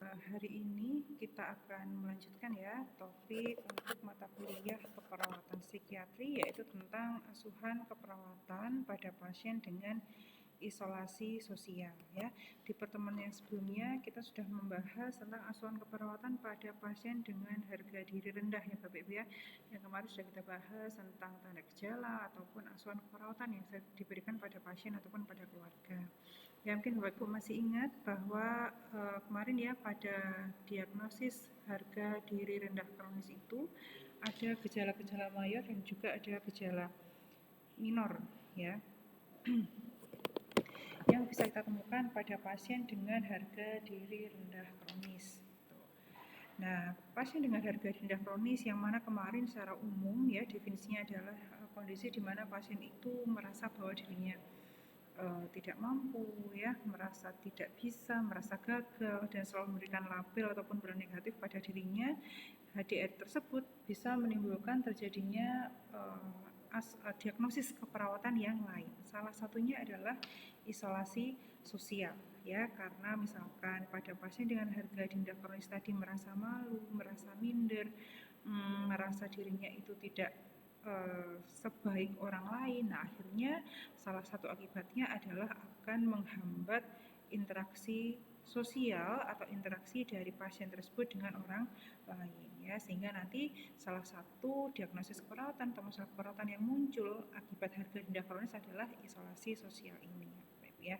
Hari ini kita akan melanjutkan ya topik untuk mata kuliah keperawatan psikiatri, yaitu tentang asuhan keperawatan pada pasien dengan isolasi sosial ya. Di pertemuan yang sebelumnya kita sudah membahas tentang asuhan keperawatan pada pasien dengan harga diri rendah ya Bapak Ibu ya. Yang kemarin sudah kita bahas tentang tanda gejala ataupun asuhan keperawatan yang diberikan pada pasien ataupun pada keluarga. Ya, mungkin Bapak Ibu masih ingat bahwa kemarin ya pada diagnosis harga diri rendah kronis itu ada gejala-gejala mayor dan juga ada gejala minor ya yang bisa kita temukan pada pasien dengan harga diri rendah kronis. Nah, pasien dengan harga diri rendah kronis yang mana kemarin secara umum ya definisinya adalah kondisi di mana pasien itu merasa bahwa dirinya tidak mampu ya, merasa tidak bisa, merasa gagal dan selalu memberikan label ataupun peran negatif pada dirinya. HDR tersebut bisa menimbulkan terjadinya diagnosis keperawatan yang lain. Salah satunya adalah isolasi sosial ya, karena misalkan pada pasien dengan harga diri rendah kronis tadi merasa malu, merasa minder, merasa dirinya itu tidak sebaik orang lain. Nah, akhirnya salah satu akibatnya adalah akan menghambat interaksi sosial atau interaksi dari pasien tersebut dengan orang lain ya, sehingga nanti salah satu diagnosis keperawatan atau masalah keperawatan yang muncul akibat harga rendah kronis adalah isolasi sosial ini ya.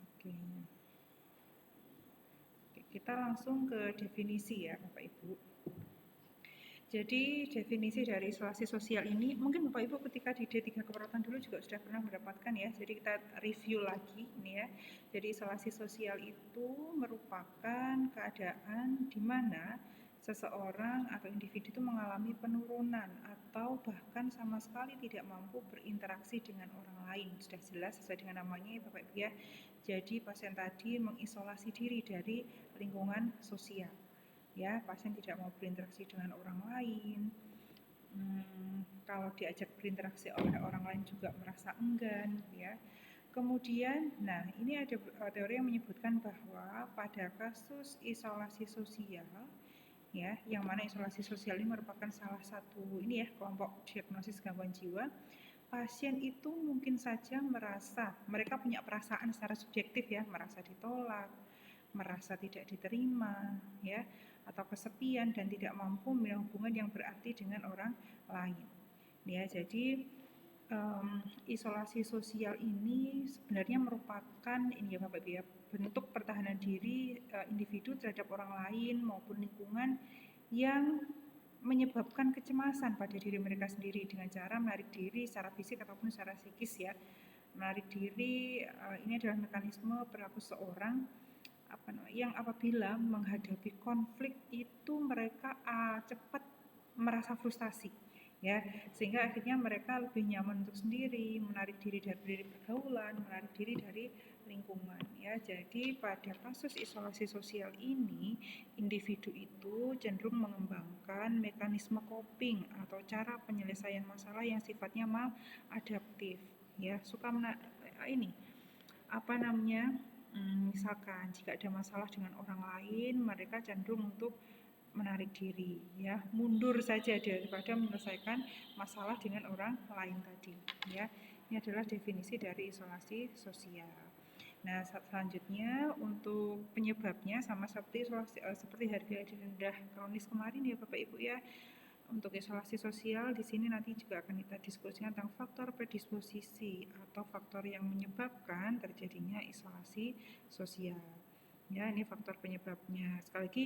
Oke. Kita langsung ke definisi ya Bapak Ibu. Jadi definisi dari isolasi sosial ini mungkin Bapak Ibu ketika di D3 keperawatan dulu juga sudah pernah mendapatkan ya. Jadi kita review lagi ini ya. Jadi isolasi sosial itu merupakan keadaan di mana seseorang atau individu itu mengalami penurunan atau bahkan sama sekali tidak mampu berinteraksi dengan orang lain. Sudah jelas sesuai dengan namanya ya Bapak Ibu ya. Jadi pasien tadi mengisolasi diri dari lingkungan sosial. Ya, pasien tidak mau berinteraksi dengan orang lain. Kalau diajak berinteraksi oleh orang lain juga merasa enggan, ya. Kemudian, nah ini ada teori yang menyebutkan bahwa pada kasus isolasi sosial, ya, yang mana isolasi sosial ini merupakan salah satu ini ya kelompok diagnosis gangguan jiwa. Pasien itu mungkin saja merasa mereka punya perasaan secara subjektif ya, merasa ditolak, merasa tidak diterima, ya, atau kesepian dan tidak mampu memiliki hubungan yang berarti dengan orang lain. Ya, jadi isolasi sosial ini sebenarnya merupakan ini ya Bapak Ibu ya, bentuk pertahanan diri individu terhadap orang lain maupun lingkungan yang menyebabkan kecemasan pada diri mereka sendiri dengan cara menarik diri secara fisik ataupun secara psikis ya. Menarik diri ini adalah mekanisme perilaku seorang yang apabila menghadapi konflik itu mereka cepat merasa frustasi ya, sehingga akhirnya mereka lebih nyaman untuk sendiri, menarik diri dari pergaulan, menarik diri dari lingkungan ya. Jadi pada kasus isolasi sosial ini individu itu cenderung mengembangkan mekanisme coping atau cara penyelesaian masalah yang sifatnya maladaptif ya, suka misalkan jika ada masalah dengan orang lain, mereka cenderung untuk menarik diri, ya, mundur saja daripada menyelesaikan masalah dengan orang lain tadi, ya. Ini adalah definisi dari isolasi sosial. Nah, selanjutnya untuk penyebabnya sama seperti seperti harga diri rendah kronis kemarin ya Bapak Ibu ya. Untuk isolasi sosial di sini nanti juga akan kita diskusikan tentang faktor predisposisi atau faktor yang menyebabkan terjadinya isolasi sosial. Ya, ini faktor penyebabnya. Sekali lagi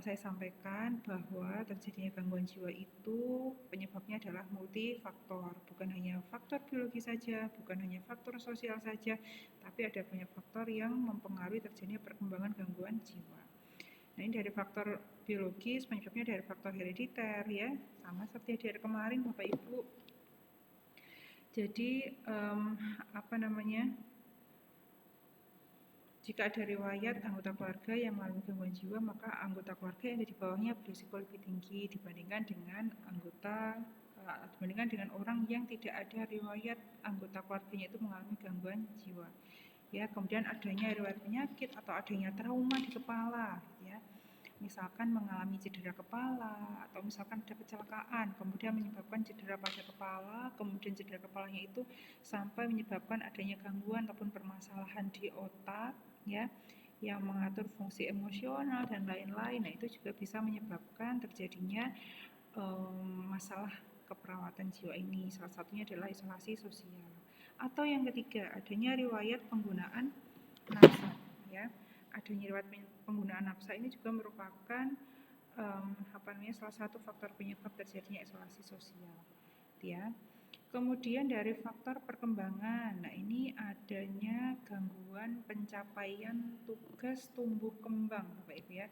saya sampaikan bahwa terjadinya gangguan jiwa itu penyebabnya adalah multifaktor, bukan hanya faktor biologi saja, bukan hanya faktor sosial saja, tapi ada banyak faktor yang mempengaruhi terjadinya perkembangan gangguan jiwa. Nah, ini dari faktor biologis, penyebabnya dari faktor herediter ya, sama seperti dari kemarin Bapak Ibu. Jadi jika ada riwayat anggota keluarga yang mengalami gangguan jiwa, maka anggota keluarga yang ada di bawahnya berisiko lebih tinggi dibandingkan dengan orang yang tidak ada riwayat anggota keluarganya itu mengalami gangguan jiwa. ya, kemudian adanya riwayat penyakit atau adanya trauma di kepala, ya, misalkan mengalami cedera kepala atau misalkan ada kecelakaan kemudian menyebabkan cedera pada kepala, kemudian cedera kepalanya itu sampai menyebabkan adanya gangguan ataupun permasalahan di otak, ya, yang mengatur fungsi emosional dan lain-lain. Nah, itu juga bisa menyebabkan terjadinya masalah keperawatan jiwa ini. Salah satunya adalah isolasi sosial. Atau yang ketiga, adanya riwayat penggunaan nafsa, ya. Adanya riwayat penggunaan nafsa ini juga merupakan salah satu faktor penyebab terjadinya isolasi sosial, ya. Kemudian dari faktor perkembangan, nah ini adanya gangguan pencapaian tugas tumbuh kembang, Bapak Ibu, ya.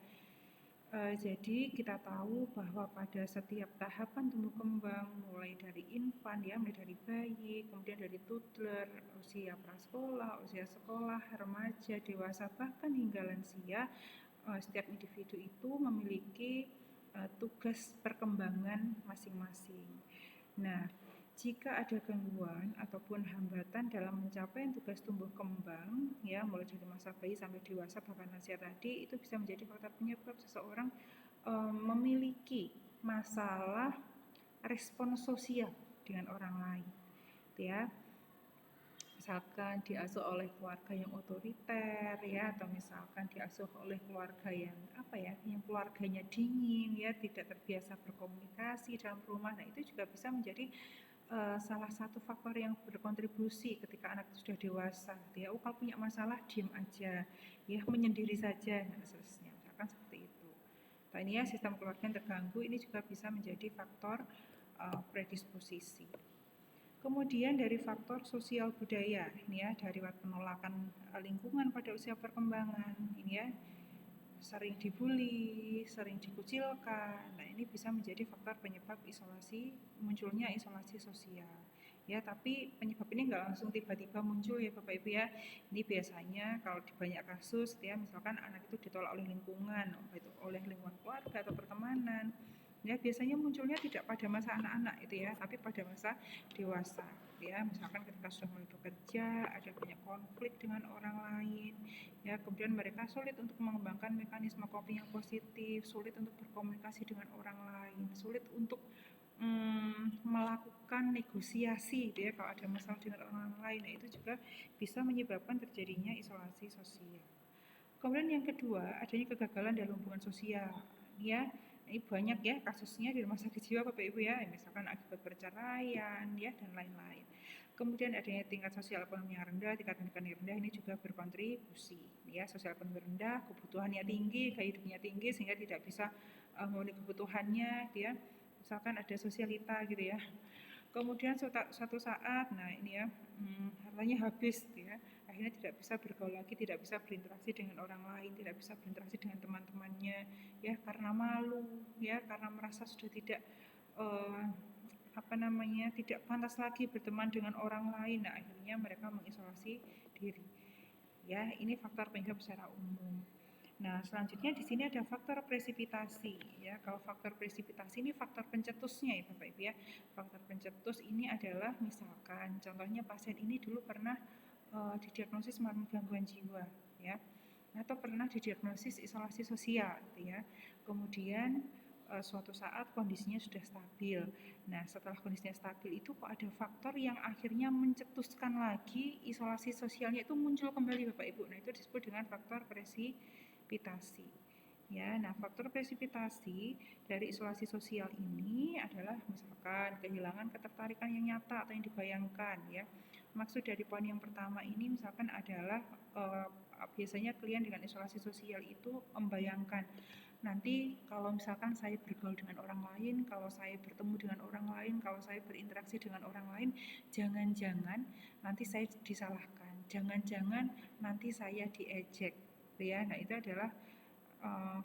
Jadi kita tahu bahwa pada setiap tahapan tumbuh kembang, mulai dari infan, ya, mulai dari bayi, kemudian dari toddler, usia prasekolah, usia sekolah, remaja, dewasa, bahkan hingga lansia, setiap individu itu memiliki tugas perkembangan masing-masing. Nah, jika ada gangguan ataupun hambatan dalam mencapai tugas tumbuh kembang, ya, mulai dari masa bayi sampai dewasa bahkan lansia tadi, itu bisa menjadi faktor penyebab seseorang memiliki masalah respon sosial dengan orang lain, ya. Misalkan diasuh oleh keluarga yang otoriter, ya, atau misalkan diasuh oleh keluarga yang yang keluarganya dingin, ya, tidak terbiasa berkomunikasi dalam rumah. Nah, itu juga bisa menjadi salah satu faktor yang berkontribusi ketika anak sudah dewasa, ya. Kalau punya masalah diem aja, ya, menyendiri saja, dan seterusnya, misalkan seperti itu. Nah, ini ya, sistem keluarga yang terganggu ini juga bisa menjadi faktor predisposisi. Kemudian dari faktor sosial budaya, ini ya, dari penolakan lingkungan pada usia perkembangan, ini ya, sering dibully, sering dikucilkan. Nah, ini bisa menjadi faktor penyebab munculnya isolasi sosial. Ya, tapi penyebab ini nggak langsung tiba-tiba muncul, ya Bapak Ibu, ya. Ini biasanya kalau di banyak kasus, ya, misalkan anak itu ditolak oleh lingkungan, oleh lingkungan keluarga atau pertemanan. Ya, biasanya munculnya tidak pada masa anak-anak itu, ya, tapi pada masa dewasa, ya. Misalkan ketika sudah mulai bekerja, ada banyak konflik dengan orang lain, ya, kemudian mereka sulit untuk mengembangkan mekanisme coping yang positif, sulit untuk berkomunikasi dengan orang lain, sulit untuk melakukan negosiasi, ya, kalau ada masalah dengan orang lain. Nah, itu juga bisa menyebabkan terjadinya isolasi sosial. Kemudian yang kedua, adanya kegagalan dalam hubungan sosial, ya. Ini banyak, ya, kasusnya di rumah sakit jiwa Bapak Ibu, ya, misalkan akibat perceraian, ya, dan lain-lain. Kemudian adanya tingkat sosial ekonomi yang rendah, tingkat pendidikan yang rendah, ini juga berkontribusi, ya. Sosial ekonomi rendah, kebutuhannya tinggi, gaya hidupnya tinggi sehingga tidak bisa memenuhi kebutuhannya, ya. Misalkan ada sosialita gitu, ya. Kemudian suatu saat, nah ini ya, hartanya habis, ya. Akhirnya tidak bisa bergaul lagi, tidak bisa berinteraksi dengan orang lain, tidak bisa berinteraksi dengan teman-temannya, ya, karena malu, ya, karena merasa sudah tidak tidak pantas lagi berteman dengan orang lain. Nah, akhirnya mereka mengisolasi diri, ya. Ini faktor penyebab secara umum. Nah, selanjutnya di sini ada faktor presipitasi, ya. Kalau faktor presipitasi ini faktor pencetusnya, ya Bapak Ibu, ya. Faktor pencetus ini adalah misalkan contohnya pasien ini dulu pernah didiagnosis mengalami gangguan jiwa, ya, atau pernah didiagnosis isolasi sosial, gitu, ya. Kemudian suatu saat kondisinya sudah stabil. Nah, setelah kondisinya stabil itu kok ada faktor yang akhirnya mencetuskan lagi isolasi sosialnya itu muncul kembali, Bapak Ibu. Nah, itu disebut dengan faktor presipitasi. Ya, nah, faktor presipitasi dari isolasi sosial ini adalah misalkan kehilangan ketertarikan yang nyata atau yang dibayangkan, ya. Maksud dari poin yang pertama ini misalkan adalah biasanya klien dengan isolasi sosial itu membayangkan nanti kalau misalkan saya bergaul dengan orang lain, kalau saya bertemu dengan orang lain, kalau saya berinteraksi dengan orang lain, jangan-jangan nanti saya disalahkan, jangan-jangan nanti saya diejek, ya. Nah, itu adalah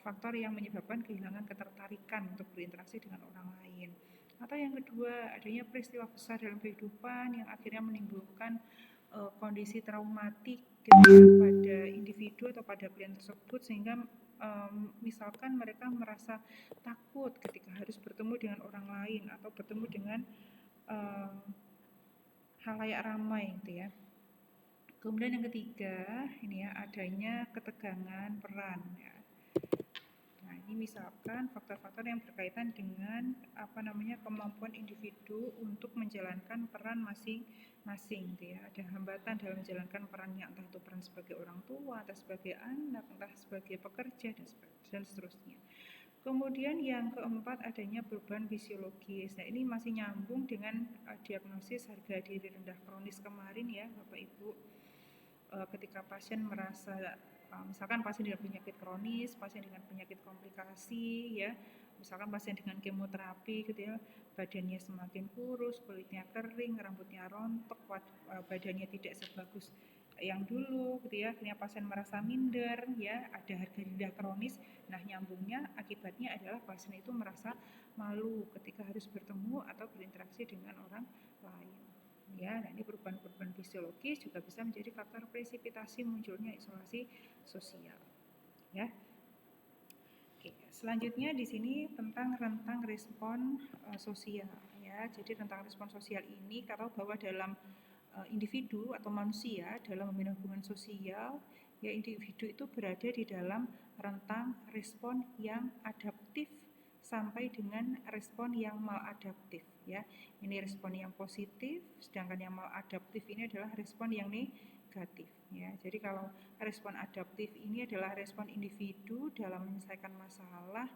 faktor yang menyebabkan kehilangan ketertarikan untuk berinteraksi dengan orang lain. Atau yang kedua, adanya peristiwa besar dalam kehidupan yang akhirnya menimbulkan kondisi traumatik gitu, pada individu atau pada klien tersebut sehingga misalkan mereka merasa takut ketika harus bertemu dengan orang lain atau bertemu dengan halayak ramai, gitu, ya. Kemudian yang ketiga, ini ya, adanya ketegangan peran ya. Nah, ini misalkan faktor-faktor yang berkaitan dengan kemampuan individu untuk menjalankan peran masing-masing gitu ya. Ada hambatan dalam menjalankan perannya, entah itu peran sebagai orang tua, atau sebagai anak, entah sebagai pekerja dan seterusnya. Kemudian yang keempat, adanya perubahan fisiologis. Nah, ini masih nyambung dengan diagnosis harga diri rendah kronis kemarin ya, Bapak Ibu. Ketika pasien merasa misalkan pasien dengan penyakit kronis, pasien dengan penyakit komplikasi ya, misalkan pasien dengan kemoterapi gitu ya, badannya semakin kurus, kulitnya kering, rambutnya rontok, badannya tidak sebagus yang dulu gitu ya, akhirnya pasien merasa minder ya, ada harga rendah kronis. Nah, nyambungnya akibatnya adalah pasien itu merasa malu ketika harus bertemu atau berinteraksi dengan orang lain ya. Nah, ini perubahan-perubahan fisiologis juga bisa menjadi faktor presipitasi munculnya isolasi sosial ya. Oke, selanjutnya di sini tentang rentang respon sosial ya. Jadi rentang respon sosial ini kita tahu bahwa dalam individu atau manusia dalam membina hubungan sosial ya, individu itu berada di dalam rentang respon yang adaptif sampai dengan respon yang maladaptif ya. Ini respon yang positif, sedangkan yang maladaptif ini adalah respon yang negatif ya. Jadi kalau respon adaptif ini adalah respon individu dalam menyelesaikan masalah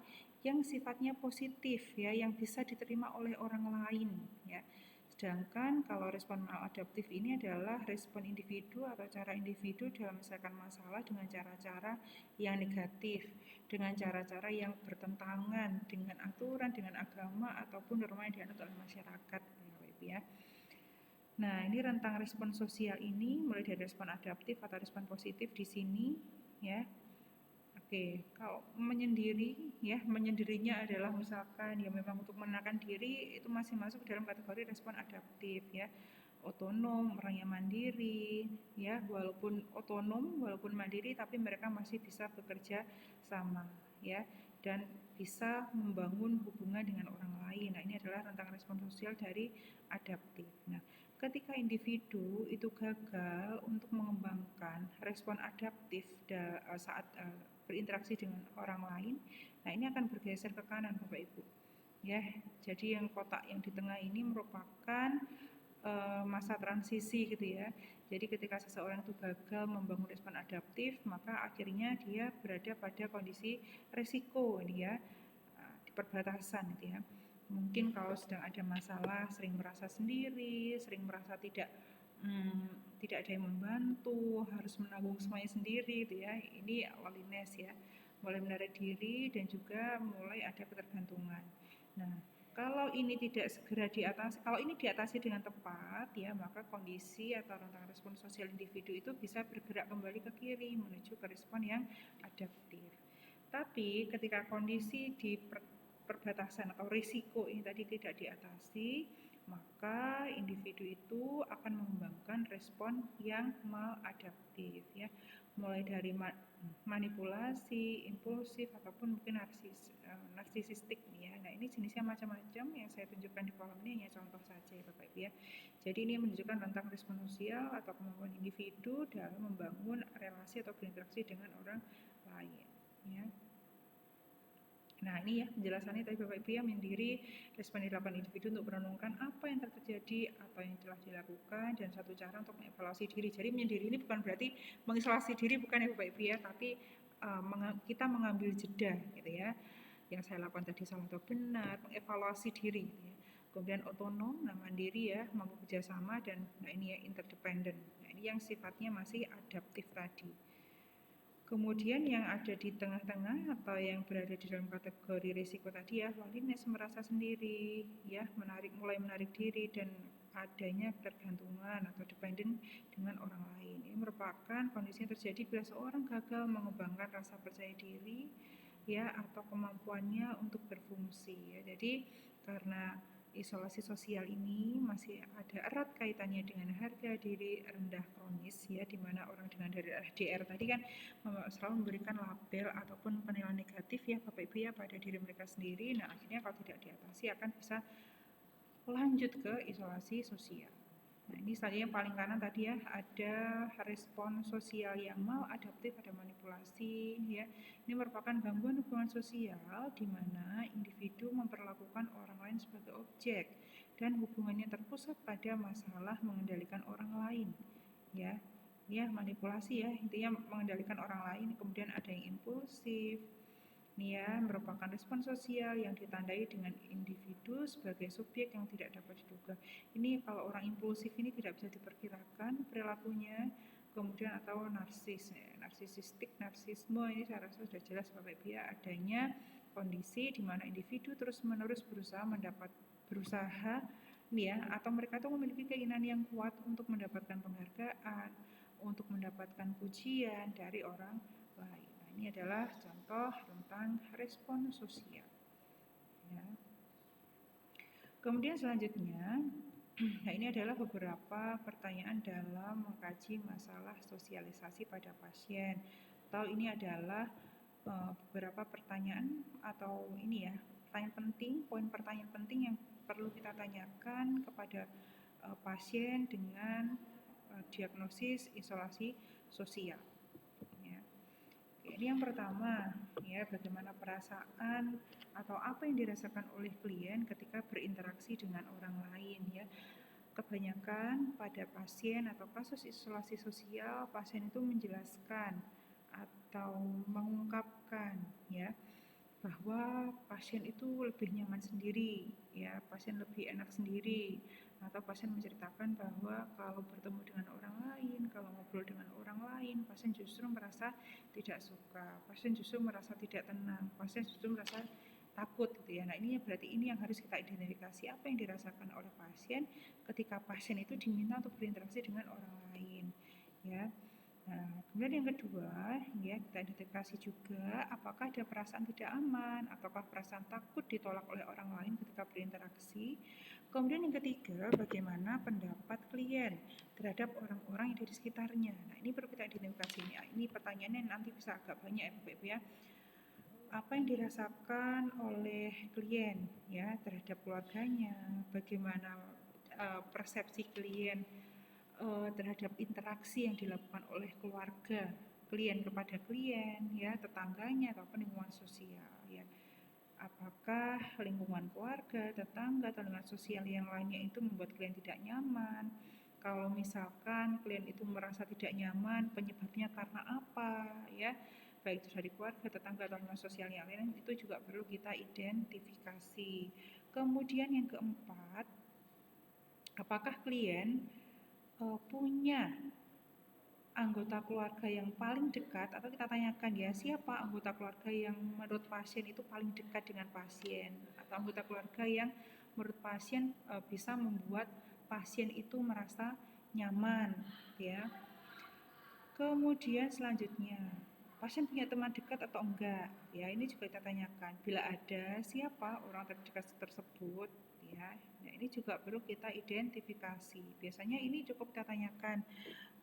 yang sifatnya positif ya, yang bisa diterima oleh orang lain ya. Sedangkan kalau respon maladaptif ini adalah respon individu atau cara individu dalam menyelesaikan masalah dengan cara-cara yang negatif, dengan cara-cara yang bertentangan dengan aturan, dengan agama ataupun norma yang dianut oleh masyarakat ya. Nah, ini rentang respon sosial ini mulai dari respon adaptif atau respon positif di sini ya. Oke, kalau menyendiri ya, menyendirinya adalah misalkan ya memang untuk menenangkan diri itu masih masuk dalam kategori respon adaptif ya. Otonom, orang yang mandiri ya, walaupun otonom, walaupun mandiri tapi mereka masih bisa bekerja sama ya, dan bisa membangun hubungan dengan orang lain. Nah, ini adalah rentang respon sosial dari adaptif. Nah, ketika individu itu gagal untuk mengembangkan respon adaptif saat berinteraksi dengan orang lain, nah ini akan bergeser ke kanan Bapak Ibu ya. Jadi yang kotak yang di tengah ini merupakan masa transisi gitu ya. Jadi ketika seseorang itu gagal membangun respon adaptif, maka akhirnya dia berada pada kondisi resiko ini ya, di perbatasan gitu ya. Mungkin kalau sedang ada masalah sering merasa sendiri, sering merasa tidak ada yang membantu, harus menanggung semuanya sendiri gitu ya. Ini loneliness ya, mulai menarik diri dan juga mulai ada ketergantungan. Nah, kalau ini tidak segera diatasi, kalau ini diatasi dengan tepat ya, maka kondisi atau rentang respon sosial individu itu bisa bergerak kembali ke kiri menuju ke respon yang adaptif. Tapi ketika kondisi di perbatasan atau risiko ini tadi tidak diatasi, maka individu itu akan mengembangkan respon yang maladaptif ya, mulai dari manipulasi, impulsif ataupun mungkin narsisistik ya. Nah, ini jenisnya macam-macam, yang saya tunjukkan di kolom ini hanya contoh saja ya Bapak Ibu ya. Jadi ini menunjukkan rentang respon sosial atau kemampuan individu dalam membangun relasi atau berinteraksi dengan orang lain ya. Nah, ini ya penjelasannya tadi Bapak Ibu ya, menyendiri respon dilakukan individu untuk merenungkan apa yang terjadi atau yang telah dilakukan dan satu cara untuk mengevaluasi diri. Jadi menyendiri ini bukan berarti mengisolasi diri, bukan ya Bapak Ibu ya, tapi kita mengambil jeda gitu ya. Yang saya lakukan tadi salah atau benar, mengevaluasi diri gitu ya. Kemudian otonom, nah mandiri ya, mampu kerjasama, dan nah ini ya interdependent. Nah, ini yang sifatnya masih adaptif tadi. Kemudian yang ada di tengah-tengah atau yang berada di dalam kategori risiko tadi ya, loneliness, merasa sendiri ya, mulai menarik diri dan adanya ketergantungan atau dependent dengan orang lain. Ini merupakan kondisi yang terjadi bila seorang gagal mengembangkan rasa percaya diri ya, atau kemampuannya untuk berfungsi ya. Jadi karena isolasi sosial ini masih ada erat kaitannya dengan harga diri rendah kronis ya, di mana orang dengan dari HDR tadi kan selalu memberikan label ataupun penilaian negatif ya Bapak Ibu ya pada diri mereka sendiri. Nah, akhirnya kalau tidak diatasi akan bisa lanjut ke isolasi sosial. Nah, ini saja yang paling kanan tadi ya, ada respon sosial yang maladaptif, ada manipulasi ya. Ini merupakan gangguan hubungan sosial di mana individu memperlakukan orang lain sebagai objek dan hubungannya terpusat pada masalah mengendalikan orang lain ya. Ya, manipulasi ya, intinya mengendalikan orang lain, kemudian ada yang impulsif, ini ya, merupakan respon sosial yang ditandai dengan individu sebagai subjek yang tidak dapat diduga. Ini kalau orang impulsif ini tidak bisa diperkirakan perilakunya, kemudian atau narsis, narsisistik, narsisme ini saya rasa sudah jelas Bapak Ibu ya, adanya kondisi di mana individu terus-menerus berusaha ini ya, atau mereka itu memiliki keinginan yang kuat untuk mendapatkan penghargaan, untuk mendapatkan pujian dari orang lain. Nah, ini adalah contoh tentang respon sosial. Ya. Kemudian selanjutnya, nah ini adalah beberapa pertanyaan dalam mengkaji masalah sosialisasi pada pasien. Atau ini adalah beberapa pertanyaan atau ini ya, pertanyaan penting, poin pertanyaan penting yang perlu kita tanyakan kepada pasien dengan diagnosis isolasi sosial. Ya. Ini yang pertama, ya, bagaimana perasaan atau apa yang dirasakan oleh klien ketika berinteraksi dengan orang lain, ya. Kebanyakan pada pasien atau kasus isolasi sosial, pasien itu menjelaskan atau mengungkapkan, ya, bahwa pasien itu lebih nyaman sendiri, ya, pasien lebih enak sendiri, atau pasien menceritakan bahwa kalau bertemu dengan orang lain, kalau ngobrol dengan orang lain, pasien justru merasa tidak suka, pasien justru merasa tidak tenang, pasien justru merasa takut gitu ya. Nah, ini berarti ini yang harus kita identifikasi apa yang dirasakan oleh pasien ketika pasien itu diminta untuk berinteraksi dengan orang lain, ya. Nah, kemudian yang kedua, ya, kita identifikasi juga apakah ada perasaan tidak aman ataukah perasaan takut ditolak oleh orang lain ketika berinteraksi. Kemudian yang ketiga, bagaimana pendapat klien terhadap orang-orang yang ada di sekitarnya. Nah, ini perlu kita identifikasi. Ini pertanyaannya nanti bisa agak banyak ya Bapak Ibu ya. Apa yang dirasakan oleh klien ya terhadap keluarganya, bagaimana persepsi klien terhadap interaksi yang dilakukan oleh keluarga klien kepada klien, ya, tetangganya ataupun lingkungan sosial, ya. Apakah lingkungan keluarga, tetangga, atau lingkungan sosial yang lainnya itu membuat klien tidak nyaman? Kalau misalkan klien itu merasa tidak nyaman, penyebabnya karena apa, ya? Baik itu dari keluarga, tetangga, atau lingkungan sosial yang lain, itu juga perlu kita identifikasi. Kemudian yang keempat, apakah klien punya anggota keluarga yang paling dekat, atau kita tanyakan ya, siapa anggota keluarga yang menurut pasien itu paling dekat dengan pasien, atau anggota keluarga yang menurut pasien bisa membuat pasien itu merasa nyaman, ya. Kemudian selanjutnya, pasien punya teman dekat atau enggak, ya, ini juga kita tanyakan. Bila ada, siapa orang terdekat tersebut, ya. Nah, ini juga perlu kita identifikasi. Biasanya ini cukup kita tanyakan.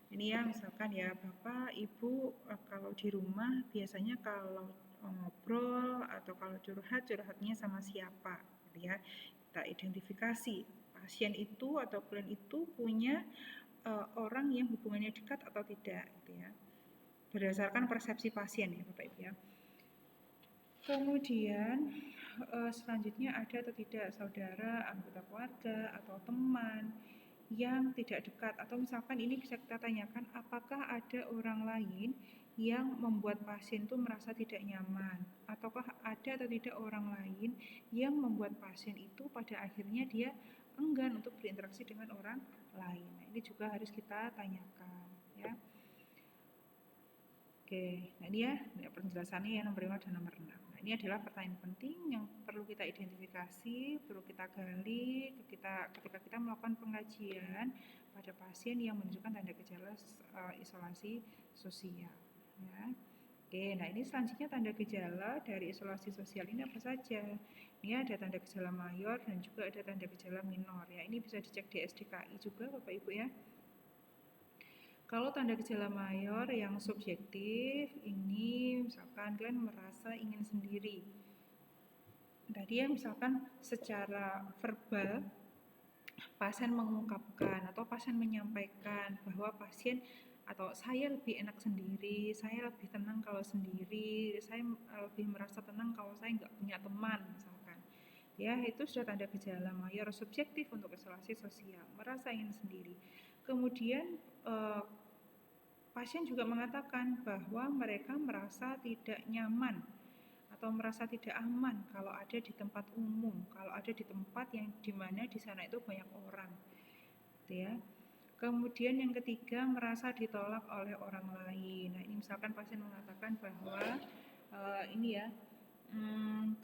Ini ya, misalkan ya, Bapak, Ibu, kalau di rumah biasanya kalau ngobrol atau kalau curhatnya sama siapa, gitu ya. Kita identifikasi pasien itu atau klien itu punya orang yang hubungannya dekat atau tidak, gitu ya. Berdasarkan persepsi pasien ya, Bapak Ibu ya. Kemudian selanjutnya ada atau tidak saudara, anggota keluarga atau teman yang tidak dekat, atau misalkan ini bisa kita tanyakan apakah ada orang lain yang membuat pasien itu merasa tidak nyaman, ataukah ada atau tidak orang lain yang membuat pasien itu pada akhirnya dia enggan untuk berinteraksi dengan orang lain. Nah, ini juga harus kita tanyakan ya. Oke, nah ini ya penjelasannya ya nomor 5 dan nomor 6. Nah, ini adalah pertanyaan penting yang perlu kita identifikasi, perlu kita gali ketika kita melakukan pengajian pada pasien yang menunjukkan tanda gejala isolasi sosial. Ya. Oke, nah ini selanjutnya tanda gejala dari isolasi sosial ini apa saja? Ini ada tanda gejala mayor dan juga ada tanda gejala minor ya. Ini bisa dicek di SDKI juga Bapak Ibu ya. Kalau tanda gejala mayor yang subjektif, ini misalkan kalian merasa ingin sendiri. Tadi ya misalkan secara verbal pasien mengungkapkan atau pasien menyampaikan bahwa pasien atau saya lebih enak sendiri, saya lebih tenang kalau sendiri, saya lebih merasa tenang kalau saya nggak punya teman misalkan. Ya, itu sudah tanda gejala mayor subjektif untuk isolasi sosial, merasa ingin sendiri. Kemudian pasien juga mengatakan bahwa mereka merasa tidak nyaman atau merasa tidak aman kalau ada di tempat umum, kalau ada di tempat yang dimana di sana itu banyak orang, gitu ya. Kemudian yang ketiga, merasa ditolak oleh orang lain. Nah, ini misalkan pasien mengatakan bahwa ini ya,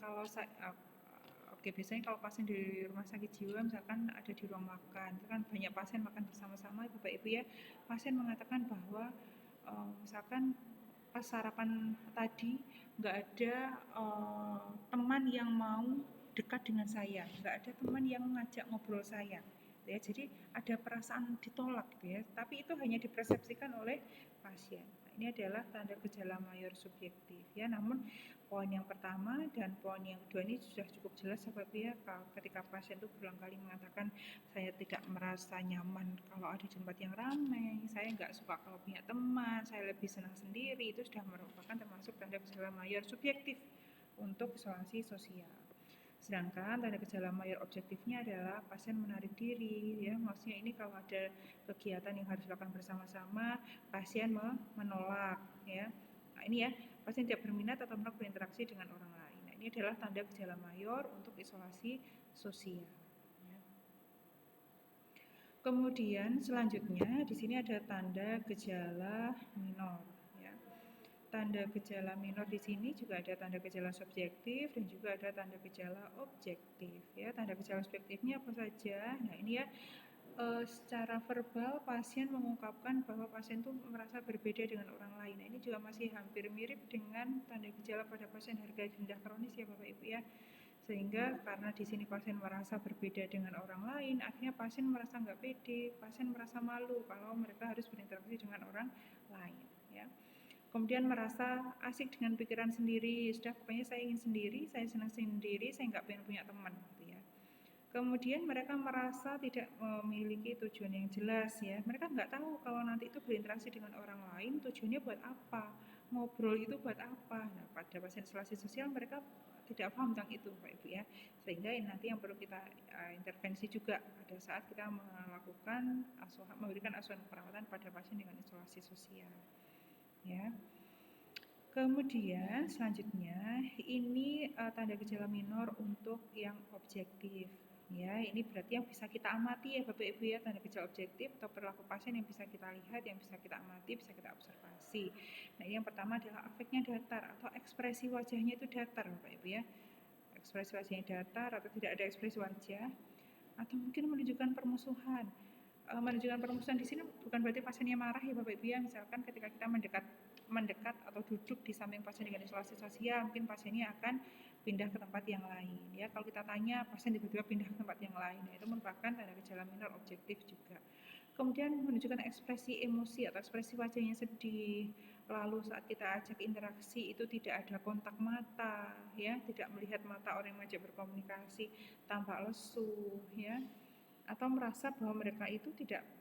kalau saya oke, biasanya kalau pasien di rumah sakit jiwa misalkan ada di ruang makan, itu kan banyak pasien makan bersama-sama, Bapak Ibu ya. Pasien mengatakan bahwa misalkan pas sarapan tadi nggak ada teman yang mau dekat dengan saya, nggak ada teman yang ngajak ngobrol saya, ya. Jadi ada perasaan ditolak, gitu ya. Tapi itu hanya dipersepsikan oleh pasien. Nah, ini adalah tanda gejala mayor subjektif, ya. Namun poin yang pertama dan poin yang kedua ini sudah cukup jelas, Bapak ya. Ketika pasien itu berulang kali mengatakan saya tidak merasa nyaman kalau ada di tempat yang ramai, saya nggak suka kalau punya teman, saya lebih senang sendiri, itu sudah merupakan termasuk tanda gejala mayor subjektif untuk isolasi sosial. Sedangkan tanda gejala mayor objektifnya adalah pasien menarik diri, ya. Maksudnya ini kalau ada kegiatan yang harus dilakukan bersama-sama, pasien menolak, ya. Nah, ini ya, pasien tidak berminat atau menolak berinteraksi dengan orang lain. Nah, ini adalah tanda gejala mayor untuk isolasi sosial. Ya. Kemudian selanjutnya di sini ada tanda gejala minor. Tanda gejala minor di sini juga ada tanda gejala subjektif dan juga ada tanda gejala objektif, ya. Tanda gejala subjektifnya apa saja? Nah, ini ya, secara verbal pasien mengungkapkan bahwa pasien itu merasa berbeda dengan orang lain. Nah, ini juga masih hampir mirip dengan tanda gejala pada pasien harga rendah kronis, ya Bapak Ibu ya. Sehingga karena di sini pasien merasa berbeda dengan orang lain, akhirnya pasien merasa nggak pede, pasien merasa malu kalau mereka harus berinteraksi dengan orang lain, ya. Kemudian merasa asik dengan pikiran sendiri, sudah pokoknya saya ingin sendiri, saya senang sendiri, saya nggak pengen punya teman, gitu ya. Kemudian mereka merasa tidak memiliki tujuan yang jelas, ya. Mereka nggak tahu kalau nanti itu berinteraksi dengan orang lain tujuannya buat apa, ngobrol itu buat apa. Nah, pada pasien isolasi sosial mereka tidak paham tentang itu, Pak Ibu ya. Sehingga nanti yang perlu kita intervensi juga pada saat kita melakukan memberikan asuhan perawatan pada pasien dengan isolasi sosial. Ya. Kemudian selanjutnya ini tanda gejala minor untuk yang objektif. Ya, ini berarti yang bisa kita amati ya Bapak Ibu ya, tanda gejala objektif atau perilaku pasien yang bisa kita lihat, yang bisa kita amati, bisa kita observasi. Nah, yang pertama adalah afeknya datar atau ekspresi wajahnya itu datar Bapak Ibu ya. Ekspresi wajahnya datar atau tidak ada ekspresi wajah, atau mungkin menunjukkan permusuhan. Menunjukkan permusuhan di sini bukan berarti pasiennya marah ya Bapak Ibu ya. Misalkan ketika kita mendekat atau duduk di samping pasien dengan isolasi sosial, mungkin pasiennya akan pindah ke tempat yang lain, ya. Kalau kita tanya pasien tiba-tiba pindah ke tempat yang lain, itu merupakan tanda gejala minor objektif juga. Kemudian menunjukkan ekspresi emosi atau ekspresi wajahnya sedih. Lalu saat kita ajak interaksi itu tidak ada kontak mata, ya, tidak melihat mata orang yang ajak berkomunikasi, tampak lesu, ya, atau merasa bahwa mereka itu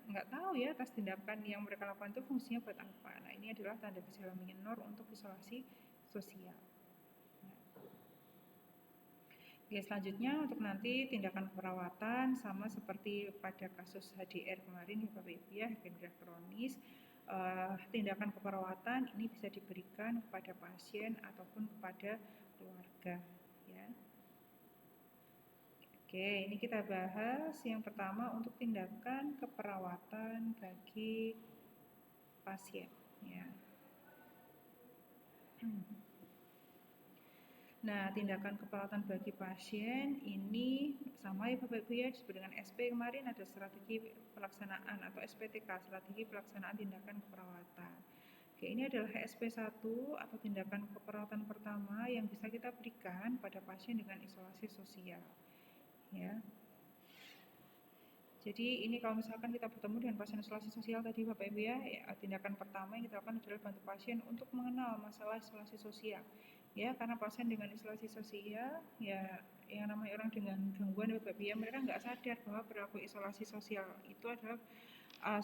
nggak tahu ya atas tindakan yang mereka lakukan itu fungsinya buat apa. Nah, ini adalah tanda gejala minor untuk isolasi sosial. Oke, selanjutnya untuk nanti tindakan perawatan sama seperti pada kasus HDR kemarin ya Bapak Ibu ya, harga kronis. Tindakan keperawatan ini bisa diberikan kepada pasien ataupun kepada keluarga, ya. Oke, ini kita bahas yang pertama untuk tindakan keperawatan bagi pasien, ya. Nah, tindakan keperawatan bagi pasien ini sama ya Bapak Ibu ya, disebut dengan SP kemarin ada strategi pelaksanaan atau SPTK, strategi pelaksanaan tindakan keperawatan. Oke, ini adalah SP1 atau tindakan keperawatan pertama yang bisa kita berikan pada pasien dengan isolasi sosial, ya. Jadi ini kalau misalkan kita bertemu dengan pasien isolasi sosial tadi Bapak Ibu ya, tindakan pertama yang kita lakukan adalah bantu pasien untuk mengenal masalah isolasi sosial. Ya, karena pasien dengan isolasi sosial ya yang namanya orang dengan gangguan Bapak Ibu ya, mereka nggak sadar bahwa perilaku isolasi sosial itu adalah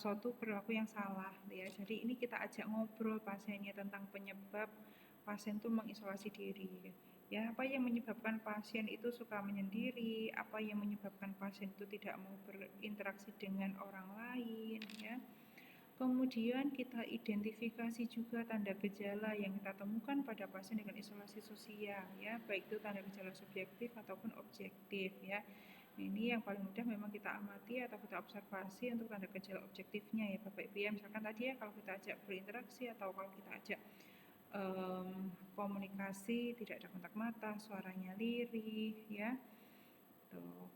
suatu perilaku yang salah ya. Jadi ini kita ajak ngobrol pasiennya tentang penyebab pasien itu mengisolasi diri ya, apa yang menyebabkan pasien itu suka menyendiri, apa yang menyebabkan pasien itu tidak mau berinteraksi dengan orang lain ya. Kemudian kita identifikasi juga tanda gejala yang kita temukan pada pasien dengan isolasi sosial ya, baik itu tanda gejala subjektif ataupun objektif ya. Ini yang paling mudah memang kita amati atau kita observasi untuk tanda gejala objektifnya ya Bapak Ibu ya. Misalkan tadi ya kalau kita ajak berinteraksi atau kalau kita ajak komunikasi tidak ada kontak mata, suaranya lirih ya.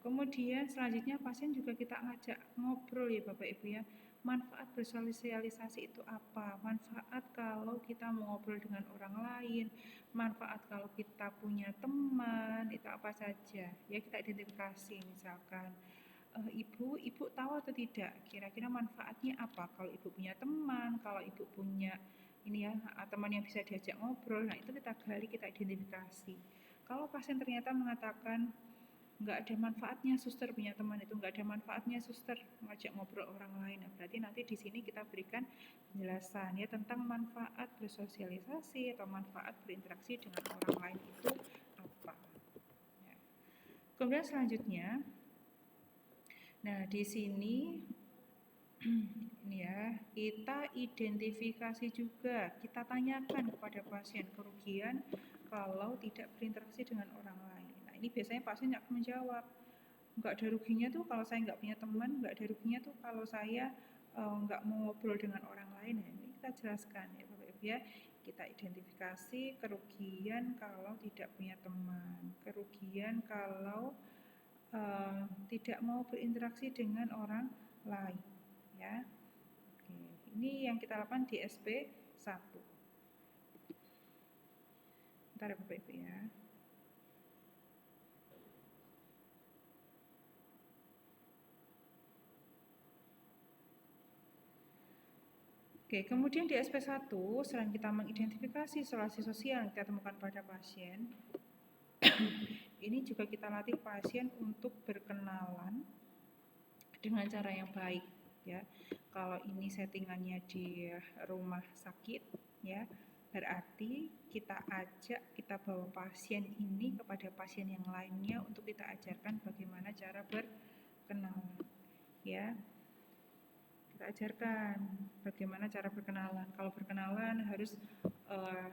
Kemudian selanjutnya pasien juga kita ngajak ngobrol ya Bapak Ibu ya. Manfaat bersosialisasi itu apa? Manfaat kalau kita mau ngobrol dengan orang lain, manfaat kalau kita punya teman, itu apa saja? Ya kita identifikasi misalkan ibu tahu atau tidak kira-kira manfaatnya apa kalau ibu punya teman, kalau ibu punya ini ya teman yang bisa diajak ngobrol. Nah itu kita gali, kita identifikasi. Kalau pasien ternyata mengatakan nggak ada manfaatnya suster punya teman, itu nggak ada manfaatnya suster ngajak ngobrol orang lain, nah, berarti nanti di sini kita berikan penjelasan ya tentang manfaat bersosialisasi atau manfaat berinteraksi dengan orang lain itu apa ya. Kemudian selanjutnya, nah di sini ini ya kita identifikasi juga, kita tanyakan kepada pasien kerugian kalau tidak berinteraksi dengan orang lain. Ini biasanya pasien akan menjawab, nggak ada ruginya tuh kalau saya nggak punya teman, nggak ada ruginya tuh kalau saya nggak mau ngobrol dengan orang lain. Nah, ini kita jelaskan ya Bapak Ibu ya, kita identifikasi kerugian kalau tidak punya teman, kerugian kalau tidak mau berinteraksi dengan orang lain ya. Oke, ini yang kita lakukan di SP 1. Bentar ya Bapak Ibu ya. Oke, kemudian di SP1, selain kita mengidentifikasi isolasi sosial yang kita temukan pada pasien, ini juga kita latih pasien untuk berkenalan dengan cara yang baik ya. Kalau ini settingannya di rumah sakit ya, berarti kita ajak, kita bawa pasien ini kepada pasien yang lainnya untuk kita ajarkan bagaimana cara berkenalan ya. Kita ajarkan bagaimana cara berkenalan. Kalau berkenalan harus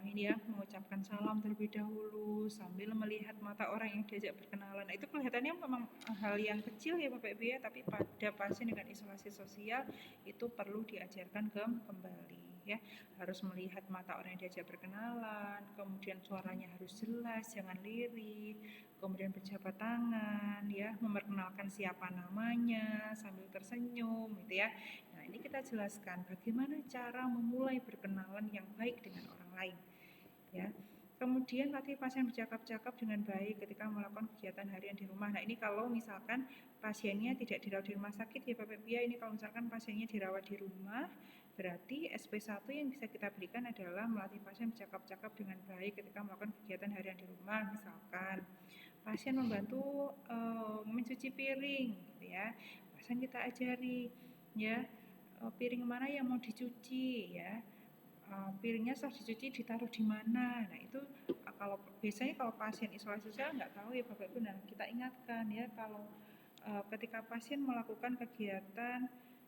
ini ya, mengucapkan salam terlebih dahulu sambil melihat mata orang yang diajak berkenalan. Nah, itu kelihatannya memang hal yang kecil ya Bapak Ibu ya, tapi pada pasien dengan isolasi sosial itu perlu diajarkan kembali ya. Harus melihat mata orang yang diajak berkenalan, kemudian suaranya harus jelas, jangan lirih, kemudian berjabat tangan ya, memperkenalkan siapa namanya sambil tersenyum gitu ya. Nah, ini kita jelaskan bagaimana cara memulai berkenalan yang baik dengan orang lain ya. Kemudian latih pasien bercakap-cakap dengan baik ketika melakukan kegiatan harian di rumah. Nah, ini kalau misalkan pasiennya tidak dirawat di rumah sakit ya Bapak Ibu ya. Ini kalau misalkan pasiennya dirawat di rumah, berarti SP1 yang bisa kita berikan adalah melatih pasien bercakap-cakap dengan baik ketika melakukan kegiatan harian di rumah. Misalkan pasien membantu mencuci piring gitu ya. Pasien kita ajari ya, piring mana yang mau dicuci ya, piringnya setelah dicuci ditaruh di mana. Nah itu kalau biasanya kalau pasien isolasi sosial nggak tahu ya Bapak Ibu, nah kita ingatkan ya kalau ketika pasien melakukan kegiatan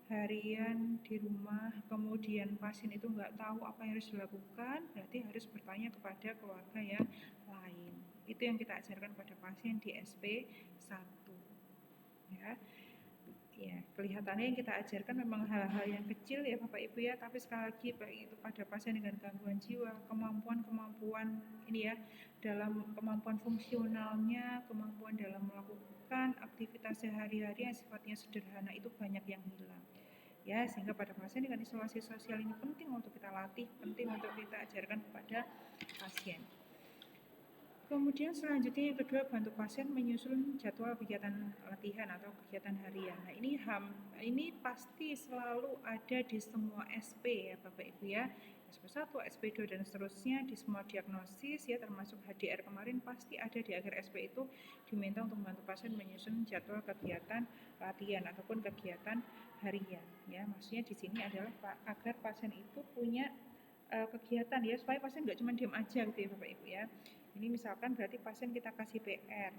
harian di rumah, kemudian pasien itu nggak tahu apa yang harus dilakukan, berarti harus bertanya kepada keluarga yang lain. Itu yang kita ajarkan pada pasien di SP 1 ya. Ya, kelihatannya yang kita ajarkan memang hal-hal yang kecil ya Bapak Ibu ya, tapi sekali lagi baik itu pada pasien dengan gangguan jiwa, kemampuan ini ya, dalam kemampuan fungsionalnya, kemampuan dalam melakukan aktivitas sehari-hari yang sifatnya sederhana itu banyak yang hilang. Ya, sehingga pada pasien dengan isolasi sosial ini penting untuk kita latih, penting untuk kita ajarkan kepada pasien. Kemudian selanjutnya yang kedua, bantu pasien menyusun jadwal kegiatan latihan atau kegiatan harian. Nah ini pasti selalu ada di semua SP ya Bapak Ibu ya. SP1, SP2 dan seterusnya di semua diagnosis ya, termasuk HDR kemarin pasti ada di akhir SP itu diminta untuk membantu pasien menyusun jadwal kegiatan latihan ataupun kegiatan harian ya. Maksudnya di sini adalah agar pasien itu punya kegiatan ya, supaya pasien nggak cuma diam aja gitu ya Bapak Ibu ya. Ini misalkan berarti pasien kita kasih PR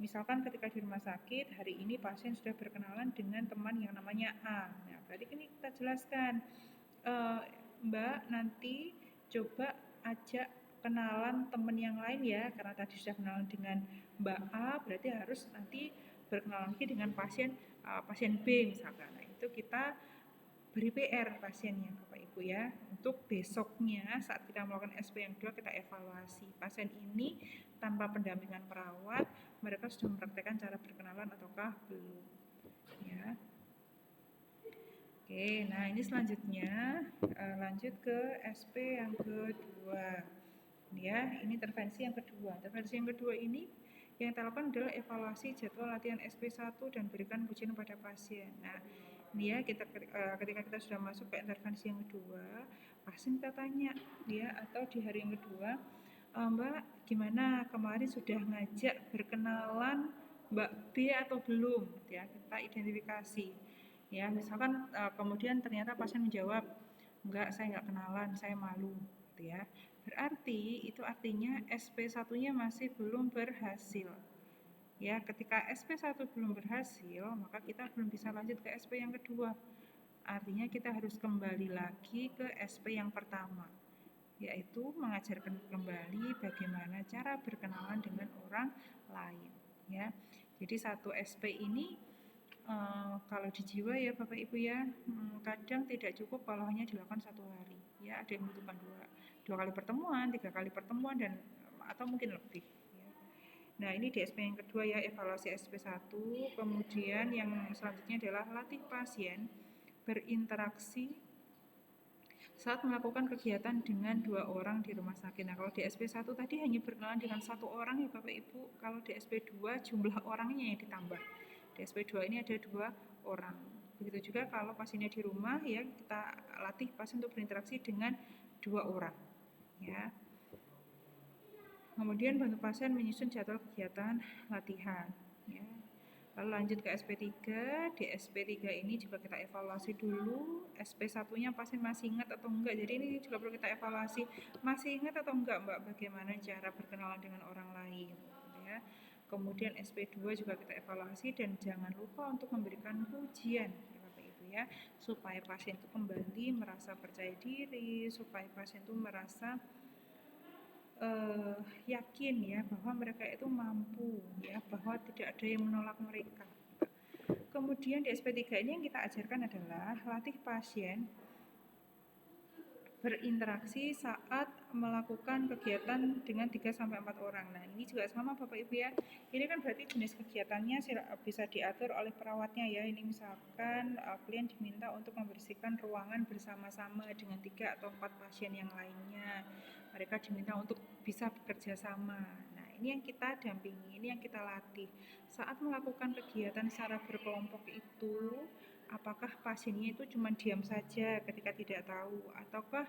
misalkan ketika di rumah sakit hari ini pasien sudah berkenalan dengan teman yang namanya A. Nah, berarti ini kita jelaskan, Mbak nanti coba ajak kenalan teman yang lain ya, karena tadi sudah kenalan dengan Mbak A, berarti harus nanti berkenalan lagi dengan pasien B misalkan. Nah, itu kita beri PR pasiennya Bapak Ibu ya, untuk besoknya saat kita melakukan SP yang kedua kita evaluasi pasien ini tanpa pendampingan perawat, mereka sudah mempraktekkan cara berkenalan ataukah belum ya. Oke, nah ini selanjutnya lanjut ke SP yang kedua ya. Ini intervensi yang kedua. Intervensi yang kedua ini yang kita lakukan adalah evaluasi jadwal latihan SP1 dan berikan pujian pada pasien. Nah ini ya, ketika kita sudah masuk ke intervensi yang kedua, pasien kita tanya ya, atau di hari yang kedua, Mbak gimana kemarin sudah ngajak berkenalan Mbak B atau belum ya, kita identifikasi ya. Misalkan kemudian ternyata pasien menjawab enggak, saya enggak kenalan, saya malu gitu ya, berarti itu artinya SP1-nya masih belum berhasil ya. Ketika SP1 belum berhasil, maka kita belum bisa lanjut ke SP yang kedua, artinya kita harus kembali lagi ke SP yang pertama, yaitu mengajarkan kembali bagaimana cara berkenalan dengan orang lain ya. Jadi satu SP ini kalau di jiwa ya Bapak Ibu ya, kadang tidak cukup kalau hanya dilakukan 1 hari ya, ada yang membutuhkan 2 kali pertemuan, 3 kali pertemuan dan atau mungkin lebih ya. Nah ini di SP yang kedua ya, evaluasi SP1. Kemudian yang selanjutnya adalah latih pasien berinteraksi saat melakukan kegiatan dengan 2 orang di rumah sakit. Nah kalau di SP1 tadi hanya berkenalan dengan 1 orang ya Bapak Ibu, kalau di SP2 jumlah orangnya yang ditambah. Di SP2 ini ada 2 orang. Begitu juga kalau pasiennya di rumah ya, kita latih pasien untuk berinteraksi dengan 2 orang ya. Kemudian bantu pasien menyusun jadwal kegiatan latihan ya. Lalu lanjut ke SP3. Di SP3 ini juga kita evaluasi dulu SP1-nya pasien masih ingat atau enggak. Jadi ini juga perlu kita evaluasi, masih ingat atau enggak Mbak bagaimana cara berkenalan dengan orang lain ya. Kemudian SP2 juga kita evaluasi dan jangan lupa untuk memberikan pujian ya Bapak Ibu ya, supaya pasien itu kembali merasa percaya diri, supaya pasien itu merasa yakin ya bahwa mereka itu mampu ya, bahwa tidak ada yang menolak mereka. Kemudian di SP3 ini yang kita ajarkan adalah latih pasien berinteraksi saat melakukan kegiatan dengan 3-4 orang. Nah ini juga sama Bapak Ibu ya, ini kan berarti jenis kegiatannya bisa diatur oleh perawatnya ya. Ini misalkan klien diminta untuk membersihkan ruangan bersama-sama dengan 3 atau 4 pasien yang lainnya, mereka diminta untuk bisa bekerja sama. Nah ini yang kita dampingi, ini yang kita latih saat melakukan kegiatan secara berkelompok itu. Apakah pasiennya itu cuma diam saja ketika tidak tahu, ataukah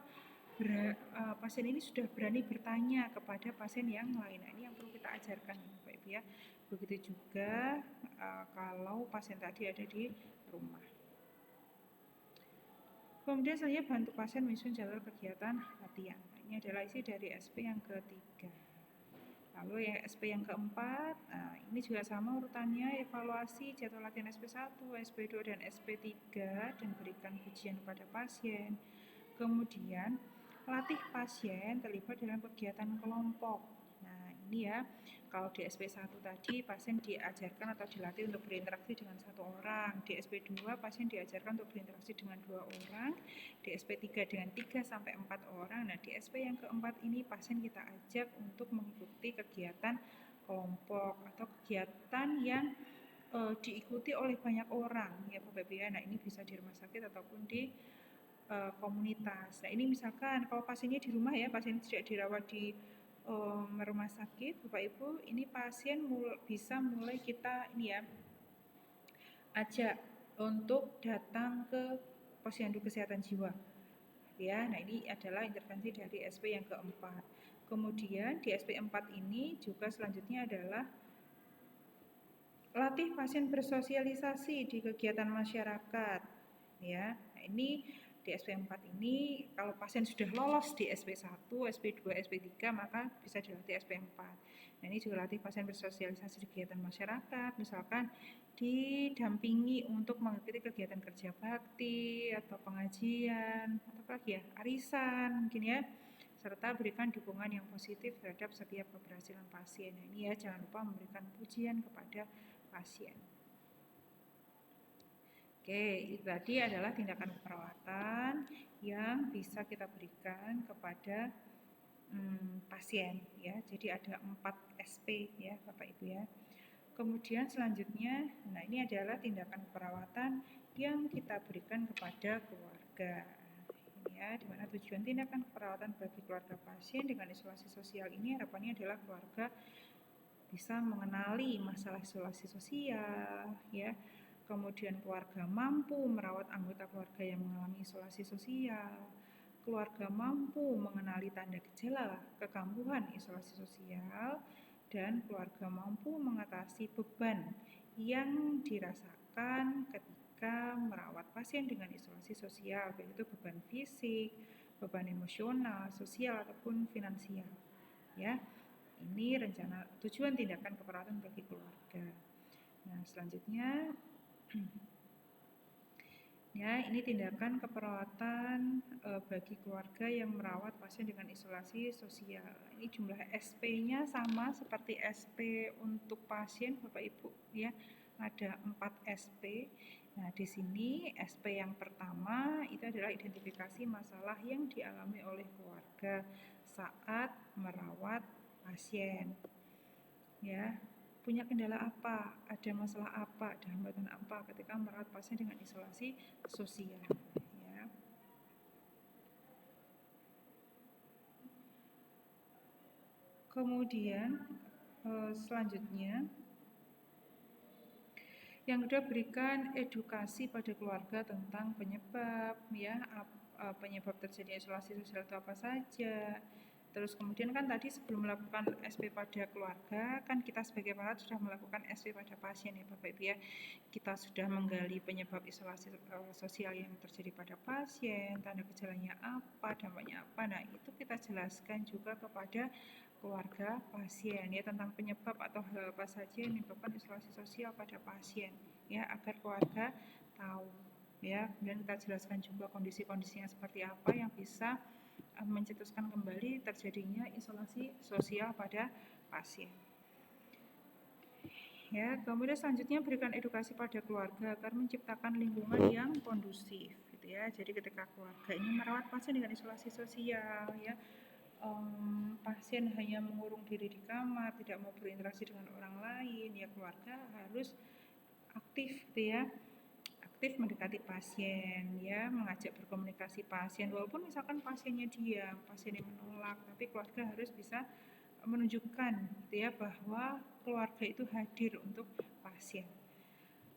pasien ini sudah berani bertanya kepada pasien yang lain. Nah, ini yang perlu kita ajarkan Bapak Ibu ya. Begitu juga kalau pasien tadi ada di rumah. Kemudian selanjutnya bantu pasien menyusun jadwal kegiatan latihan. Nah, ini adalah isi dari SP yang ketiga. Lalu yang SP yang keempat, nah ini juga sama urutannya, evaluasi jadwal latihan SP1, SP2 dan SP3 dan berikan pujian kepada pasien. Kemudian latih pasien terlibat dalam kegiatan kelompok. Nah ini ya, kalau di SP1 tadi pasien diajarkan atau dilatih untuk berinteraksi dengan 1 orang, di SP2 pasien diajarkan untuk berinteraksi dengan 2 orang, di SP3 dengan 3-4 orang. Nah di SP yang keempat ini pasien kita ajak untuk mengikuti kegiatan kelompok atau kegiatan yang diikuti oleh banyak orang ya Bapak Ibu ya. Nah ini bisa di rumah sakit ataupun di komunitas. Nah ini misalkan kalau pasiennya di rumah ya, pasien tidak dirawat di rumah sakit Bapak Ibu, ini pasien bisa mulai kita ini ya ajak untuk datang ke posyandu kesehatan jiwa ya. Nah, ini adalah intervensi dari SP yang keempat. Kemudian di SP 4 ini juga selanjutnya adalah latih pasien bersosialisasi di kegiatan masyarakat, ya. Nah, ini di SP 4 ini kalau pasien sudah lolos di SP 1, SP 2, SP 3 maka bisa dilatih SP 4. Nah, ini juga latih pasien bersosialisasi di kegiatan masyarakat, misalkan didampingi untuk mengikuti kegiatan kerja bakti atau pengajian atau apa lagi ya, arisan mungkin ya, serta berikan dukungan yang positif terhadap setiap keberhasilan pasien. Nah, ini ya, jangan lupa memberikan pujian kepada pasien. Oke, itu tadi adalah tindakan keperawatan yang bisa kita berikan kepada pasien ya. Jadi ada 4 SP ya Bapak Ibu ya. Kemudian selanjutnya, nah ini adalah tindakan keperawatan yang kita berikan kepada keluarga. Ini ya, dimana tujuan tindakan keperawatan bagi keluarga pasien dengan isolasi sosial ini harapannya adalah keluarga bisa mengenali masalah isolasi sosial ya. Kemudian keluarga mampu merawat anggota keluarga yang mengalami isolasi sosial. Keluarga mampu mengenali tanda gejala kekambuhan isolasi sosial, dan keluarga mampu mengatasi beban yang dirasakan ketika merawat pasien dengan isolasi sosial, baik itu beban fisik, beban emosional, sosial ataupun finansial. Ya, ini rencana tujuan tindakan keperawatan bagi keluarga. Nah, selanjutnya ya, ini tindakan keperawatan bagi keluarga yang merawat pasien dengan isolasi sosial. Ini jumlah SP-nya sama seperti SP untuk pasien Bapak Ibu ya. Ada 4 SP. Nah, di sini SP yang pertama itu adalah identifikasi masalah yang dialami oleh keluarga saat merawat pasien. Ya, punya kendala apa, ada masalah apa, ada hambatan apa ketika merawat pasien dengan isolasi sosial ya. Kemudian selanjutnya yang kedua, berikan edukasi pada keluarga tentang penyebab ya, penyebab terjadinya isolasi sosial itu apa saja. Terus kemudian kan tadi sebelum melakukan SP pada keluarga, kan kita sebagai perawat sudah melakukan SP pada pasien ya Bapak Ibu ya. Kita sudah menggali penyebab isolasi sosial yang terjadi pada pasien, tanda gejalanya apa, dampaknya apa. Nah, itu kita jelaskan juga kepada keluarga pasien ya, tentang penyebab atau hal apa saja yang menyebabkan isolasi sosial pada pasien ya, agar keluarga tahu ya. Kemudian kita jelaskan juga kondisi-kondisinya seperti apa yang bisa mencetuskan kembali terjadinya isolasi sosial pada pasien. Ya, kemudian selanjutnya berikan edukasi pada keluarga agar menciptakan lingkungan yang kondusif, gitu ya. Jadi ketika keluarga ini merawat pasien dengan isolasi sosial, ya, pasien hanya mengurung diri di kamar, tidak mau berinteraksi dengan orang lain, ya keluarga harus aktif, gitu ya. Aktif mendekati pasien ya, mengajak berkomunikasi pasien, walaupun misalkan pasiennya diam, pasiennya menolak, tapi keluarga harus bisa menunjukkan gitu ya, bahwa keluarga itu hadir untuk pasien.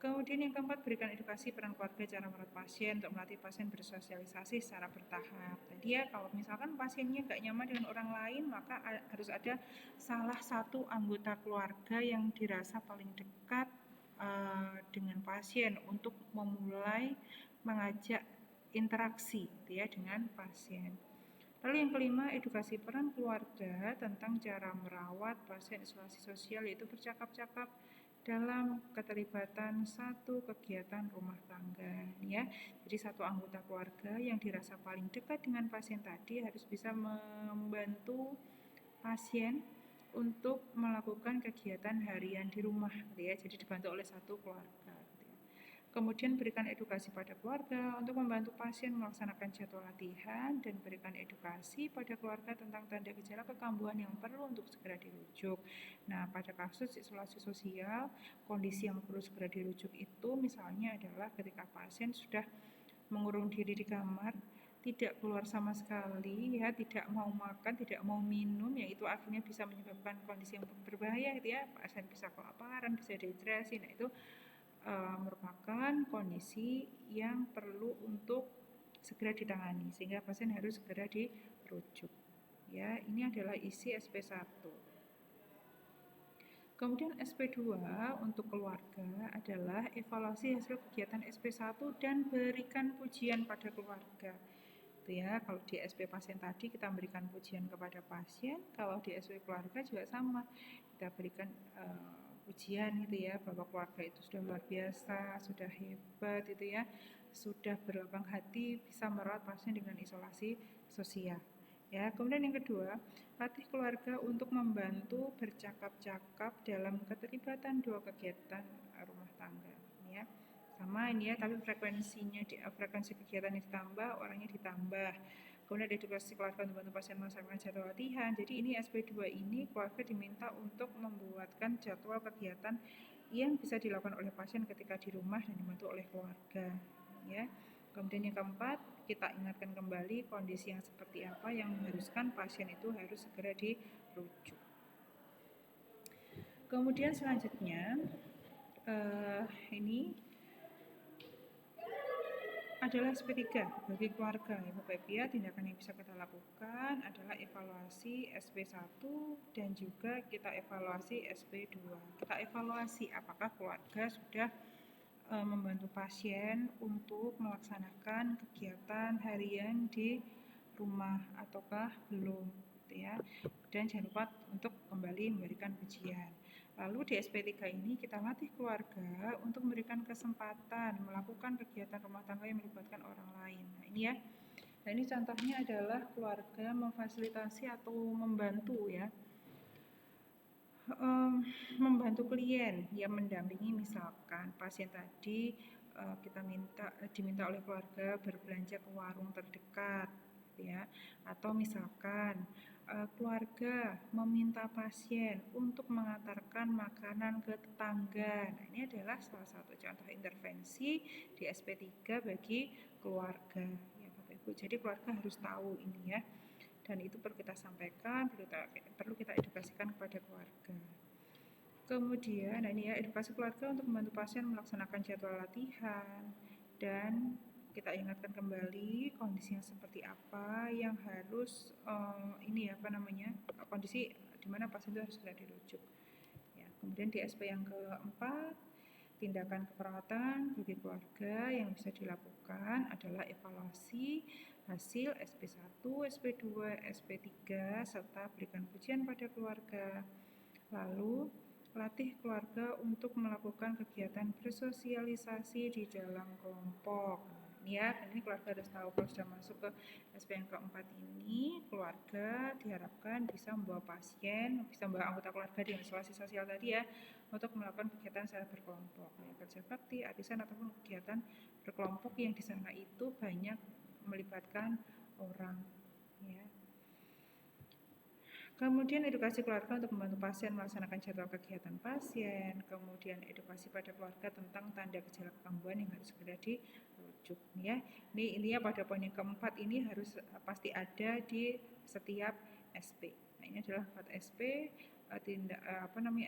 Kemudian yang keempat, berikan edukasi peran keluarga cara merawat pasien untuk melatih pasien bersosialisasi secara bertahap. Tadi ya, kalau misalkan pasiennya gak nyaman dengan orang lain, maka harus ada salah satu anggota keluarga yang dirasa paling dekat dengan pasien untuk memulai mengajak interaksi ya dengan pasien. Lalu yang kelima, edukasi peran keluarga tentang cara merawat pasien isolasi sosial, yaitu bercakap-cakap dalam keterlibatan satu kegiatan rumah tangga ya. Jadi satu anggota keluarga yang dirasa paling dekat dengan pasien tadi harus bisa membantu pasien untuk melakukan kegiatan harian di rumah gitu ya. Jadi dibantu oleh satu keluarga gitu ya. Kemudian berikan edukasi pada keluarga untuk membantu pasien melaksanakan jadwal latihan, dan berikan edukasi pada keluarga tentang tanda gejala kekambuhan yang perlu untuk segera dirujuk. Nah, pada kasus isolasi sosial, kondisi yang perlu segera dirujuk itu misalnya adalah ketika pasien sudah mengurung diri di kamar, tidak keluar sama sekali ya, tidak mau makan, tidak mau minum, ya itu akhirnya bisa menyebabkan kondisi yang berbahaya gitu ya. Pasien bisa kelaparan, bisa dehidrasi. Nah, itu merupakan kondisi yang perlu untuk segera ditangani sehingga pasien harus segera dirujuk. Ya, ini adalah isi SP1. Kemudian SP2 untuk keluarga adalah evaluasi hasil kegiatan SP1 dan berikan pujian pada keluarga. Itu ya, kalau di SP pasien tadi kita berikan pujian kepada pasien, kalau di SP keluarga juga sama, kita berikan pujian gitu ya, bahwa keluarga itu sudah luar biasa, sudah hebat itu ya, sudah berlapang hati bisa merawat pasien dengan isolasi sosial. Ya, kemudian yang kedua, latih keluarga untuk membantu bercakap-cakap dalam keterlibatan dua kegiatan rumah tangga. Ya, sama ini ya, tapi frekuensi kegiatan ditambah, orangnya ditambah. Kemudian edukasi keluarga untuk membantu pasien melaksanakan jadwal latihan. Jadi ini SP2 ini keluarga diminta untuk membuatkan jadwal kegiatan yang bisa dilakukan oleh pasien ketika di rumah dan dibantu oleh keluarga. Ya. Kemudian yang keempat, kita ingatkan kembali kondisi yang seperti apa yang mengharuskan pasien itu harus segera dirujuk. Kemudian selanjutnya ini adalah SP3 bagi keluarga ya Bapak Ibu ya. Tindakan yang bisa kita lakukan adalah evaluasi SP1 dan juga kita evaluasi SP2. Kita evaluasi apakah keluarga sudah membantu pasien untuk melaksanakan kegiatan harian di rumah ataukah belum gitu ya. Dan jangan lupa untuk kembali memberikan pujian. Lalu di SP3 ini kita latih keluarga untuk memberikan kesempatan melakukan kegiatan rumah tangga yang melibatkan orang lain. Nah ini ya. Nah ini contohnya adalah keluarga memfasilitasi atau membantu ya. Membantu klien yang mendampingi, misalkan pasien tadi kita diminta oleh keluarga berbelanja ke warung terdekat ya, atau misalkan keluarga meminta pasien untuk mengantarkan makanan ke tetangga. Nah, ini adalah salah satu contoh intervensi di SP3 bagi keluarga ya Bapak Ibu. Jadi keluarga harus tahu ini ya. Dan itu perlu kita sampaikan, perlu kita edukasikan kepada keluarga. Kemudian, nah ini ya, edukasi keluarga untuk membantu pasien melaksanakan jadwal latihan dan kita ingatkan kembali kondisi yang seperti apa yang harus kondisi di mana pasien itu harus segera dirujuk. Ya, kemudian di SP yang keempat, tindakan keperawatan bagi keluarga yang bisa dilakukan adalah evaluasi hasil SP1, SP2, SP3 serta berikan pujian pada keluarga. Lalu latih keluarga untuk melakukan kegiatan bersosialisasi di dalam kelompok. Ya, ini keluarga harus tahu kalau sudah masuk ke SP yang keempat ini, keluarga diharapkan bisa membawa pasien, bisa membawa anggota keluarga di isolasi sosial tadi ya, untuk melakukan kegiatan secara berkelompok, ya, kerja bakti, arisan ataupun kegiatan berkelompok yang di sana itu banyak melibatkan orang. Ya. Kemudian edukasi keluarga untuk membantu pasien melaksanakan jadwal kegiatan pasien. Kemudian edukasi pada keluarga tentang tanda gejala kekambuhan yang harus segera dirujuk. Ya, ini ya pada poin yang keempat ini harus pasti ada di setiap SP. Nah ini adalah 4 SP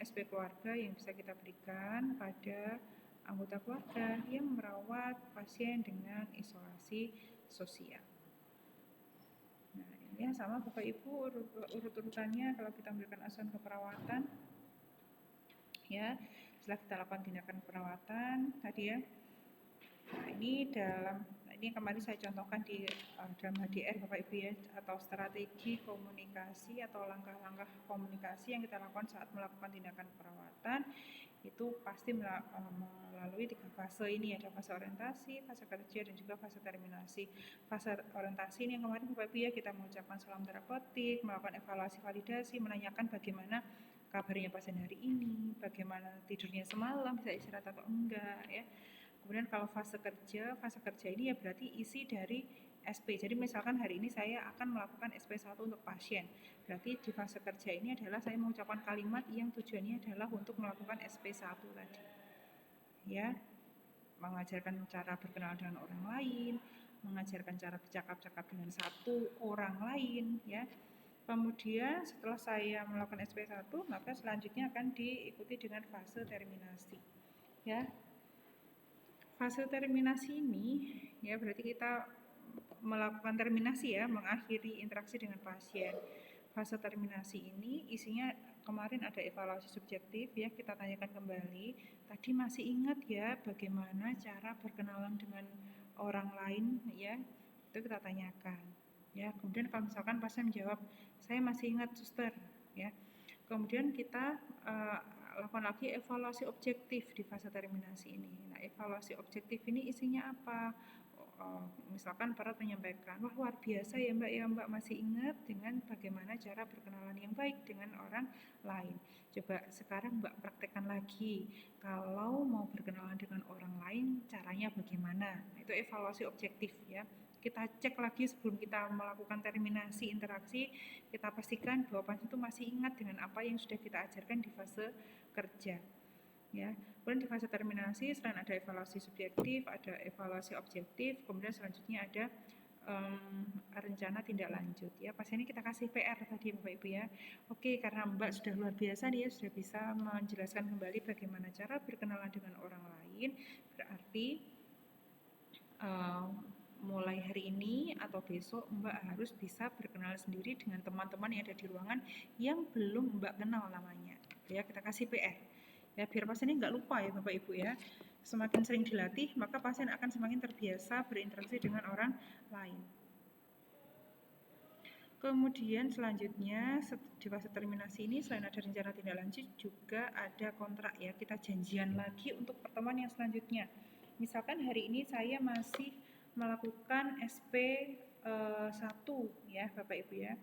SP keluarga yang bisa kita berikan pada anggota keluarga yang merawat pasien dengan isolasi sosial. Nah, ini ya sama Bapak Ibu urut-urutannya kalau kita memberikan asuhan keperawatan. Ya, setelah kita lakukan tindakan perawatan tadi ya. Nah, ini kemarin saya contohkan di dalam HDR Bapak Ibu ya, atau strategi komunikasi atau langkah-langkah komunikasi yang kita lakukan saat melakukan tindakan perawatan itu pasti melalui 3 fase ini, ada fase orientasi, fase kerja dan juga fase terminasi. Fase orientasi ini yang kemarin Bapak Ibu ya, kita mengucapkan salam terapeutik, melakukan evaluasi validasi, menanyakan bagaimana kabarnya pasien hari ini, bagaimana tidurnya semalam, bisa istirahat atau enggak ya. Kemudian kalau fase kerja ini ya berarti isi dari SP. Jadi misalkan hari ini saya akan melakukan SP1 untuk pasien. Berarti di fase kerja ini adalah saya mengucapkan kalimat yang tujuannya adalah untuk melakukan SP1 tadi. Ya, mengajarkan cara berkenalan dengan orang lain, mengajarkan cara bercakap-cakap dengan satu orang lain, ya. Kemudian setelah saya melakukan SP1, maka selanjutnya akan diikuti dengan fase terminasi. Ya. Fase terminasi ini ya berarti kita melakukan terminasi ya, mengakhiri interaksi dengan pasien. Fase terminasi ini isinya kemarin ada evaluasi subjektif ya, kita tanyakan kembali. Tadi masih ingat ya bagaimana cara berkenalan dengan orang lain ya, itu kita tanyakan ya. Kemudian kalau misalkan pasien menjawab, saya masih ingat suster ya, kemudian kita lakukan lagi evaluasi objektif di fase terminasi ini. Nah, evaluasi objektif ini isinya apa? Misalkan Parat menyampaikan, wah luar biasa ya Mbak masih ingat dengan bagaimana cara berkenalan yang baik dengan orang lain. Coba sekarang Mbak praktekkan lagi, kalau mau berkenalan dengan orang lain caranya bagaimana? Nah, itu evaluasi objektif ya. Kita cek lagi sebelum kita melakukan terminasi interaksi, kita pastikan bahwa pasien itu masih ingat dengan apa yang sudah kita ajarkan di fase kerja ya. Kemudian di fase terminasi selain ada evaluasi subjektif, ada evaluasi objektif, kemudian selanjutnya ada rencana tindak lanjut ya. Pas ini kita kasih PR tadi Bapak Ibu ya. Oke, karena Mbak sudah luar biasa nih ya, sudah bisa menjelaskan kembali bagaimana cara berkenalan dengan orang lain, berarti mulai hari ini atau besok Mbak harus bisa berkenalan sendiri dengan teman-teman yang ada di ruangan yang belum Mbak kenal namanya ya. Kita kasih PR ya, biar pasien ini nggak lupa ya Bapak Ibu ya. Semakin sering dilatih, maka pasien akan semakin terbiasa berinteraksi dengan orang lain. Kemudian selanjutnya di fase terminasi ini selain ada rencana tindak lanjut juga ada kontrak ya. Kita janjian lagi untuk pertemuan yang selanjutnya. Misalkan hari ini saya masih melakukan SP 1 ya Bapak Ibu ya.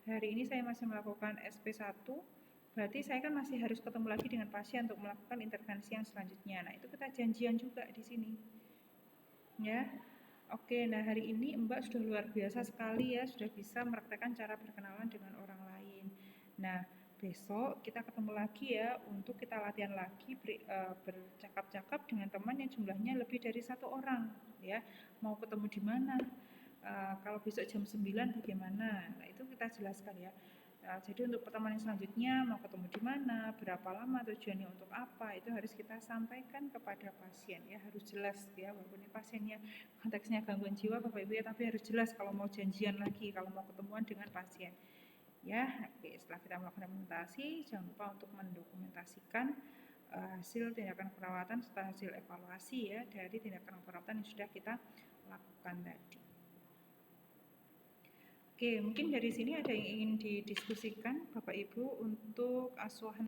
Hari ini saya masih melakukan SP 1, berarti saya kan masih harus ketemu lagi dengan pasien untuk melakukan intervensi yang selanjutnya. Nah, itu kita janjian juga di sini. Ya. Oke, nah hari ini Mbak sudah luar biasa sekali ya, sudah bisa mempraktekkan cara berkenalan dengan orang lain. Nah, besok kita ketemu lagi ya untuk kita latihan lagi bercakap-cakap dengan teman yang jumlahnya lebih dari 1 orang ya. Mau ketemu di mana? Kalau besok jam 9 bagaimana? Nah, itu kita jelaskan ya. Jadi untuk pertemuan yang selanjutnya mau ketemu di mana, berapa lama, tujuannya untuk apa, itu harus kita sampaikan kepada pasien ya, harus jelas ya, walaupun ini pasiennya konteksnya gangguan jiwa Bapak Ibu ya, tapi harus jelas kalau mau janjian lagi, kalau mau ketemuan dengan pasien ya. Oke, setelah kita melakukan implementasi, jangan lupa untuk mendokumentasikan hasil tindakan perawatan serta hasil evaluasi ya dari tindakan perawatan yang sudah kita lakukan tadi. Oke, mungkin dari sini ada yang ingin didiskusikan Bapak Ibu untuk asuhan